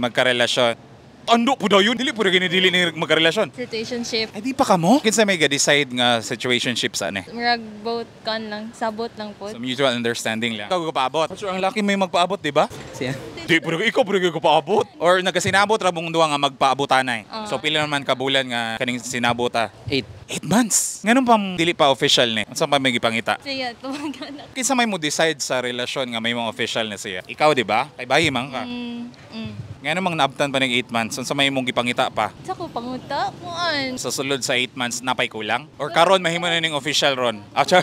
magkarelasyon. Ando po daw yun. Dili po rin ginidili ni magkarelasyon. Situationship. Ay di pa ka mo? Kinsa may ga-decide nga situationship sa ano eh? Murag both kan lang, sabot lang po. So mutual understanding lang. Ikaw paabot. Sure, ang laki may magpaabot, di ba? Siya. Di, pero ikaw ko paabot. Or nagkasinabot ra mong duwa nga magpaabotan na eh. So pila naman kabulan nga kaning sinabota? 8 months. Nganong pang dili pa official ni? Unsa pa may gipangita? Siya, tumagan. Kinsa may mo decide sa relasyon nga may mga official na siya? Ikaw di ba? Kay bayi man ka. Nganong mang naabtan pa ng 8 months? Unsa may mong gipangita pa? Sa ko panguta, kuan. Sa sulod sa 8 months napay kulang? Or karon mahimo na ning official ron? Acha,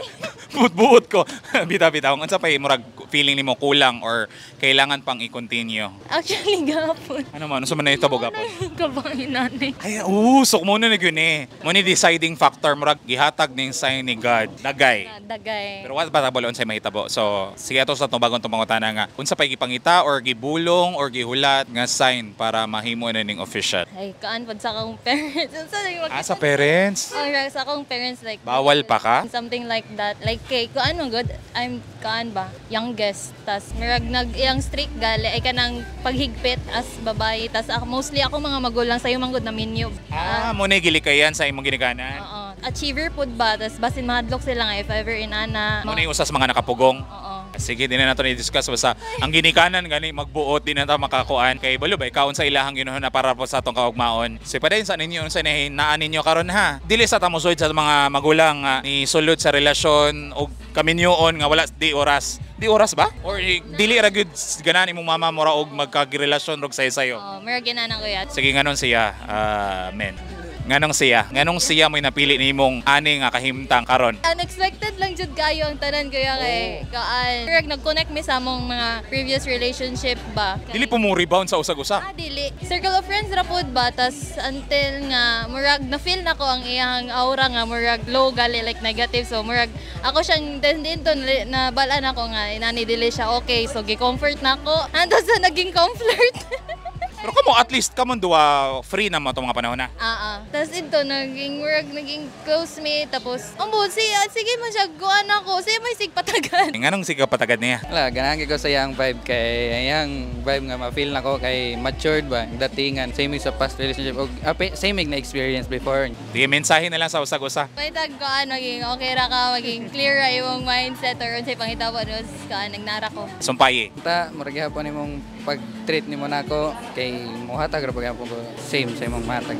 buot ko. Bita-bita. Unsa pay murag feeling nimo kulang or kailangan pang i-continue? Actually, gapon. Ano man? Unsa man na ito gapon? Kabangin natin. Ay, sok mo na yun eh. Mo ni deciding factor murag gihatag ning sign ni God. Dagay. Dagay. Pero what ba tabolo unsay mahitabo? So, sige ato sa itong bagong tumangutana nga. Unsa pay gipangita or gibulong or gihulat nga sign para mahimo na ning official? Ay, kaan pag sa akong parents. Sa parents? Oh, sa akong parents like Bawal pa ka? something like that. Like kay kaan mo good, I'm kaan ba? Youngest. Tas mirag iyang strict gali ay kanang paghigpit as babae. Tas mostly ako mga magulang sayo manggod na minyo. Mo na gilikayan sa imong ginikanan? Oo. Achiever pud ba? Tas basin mahadlok sila nga if ever inana. Mo na yung usas mga nakapugong? Oo. Sige, di na nato ni-discuss. Basta ang ginikanan gani magbuot, di na ta makakuan. Kay balo ba, ikaon sa ilahang ginuhon na para po sa atong kaugmaon. So padayon sa ninyo, sa naan ninyo karon ha. Dili sa tamusoy sa mga magulang ni sulod sa relasyon o kaminyoon nga wala di oras. Di oras ba? Or dili ra gyud ganan imong mama mo ra og magkagirelasyon rog sayo. Oo, mirag ginana ko yan. Sige nganon siya, men. Nganong siya mo'y napili nimong ani nga kahimtang karon. Unexpected lang jud kayo ang tanan kuya kay kaan. Mirag nag-connect mi sa among mga previous relationship ba. Dili po mo rebound sa usag-usa. Dili. Circle of friends ra pud ba tas until nga murag na feel nako ang iyang aura nga murag low gali like negative so murag ako siyang din to na balaan ako nga inani dili siya okay so gi-comfort nako. Ando sa naging comfort. Pero kamo at least kamo duwa free na mo itong mga panahon na. Tapos ito, naging close mate. Tapos, sige man siya, guwan ako. Siya may sigpatagan. Nganong siga patagad niya? Wala, ganahan ko sa iyang vibe kay iyang vibe nga ma-feel na ko kay matured ba, datingan, same sa past relationship o same na experience before. Di mensahe na lang sa usag-usa. Paitag ko, maging okay ra ka, maging clear ra yung mindset or unsay pangitabo nos ka, nagnara ko. Sumpayi. Ta, murag hapon nimong pag-treat nimo nako kay muhatag ra pagyapon ko same sa imong matag.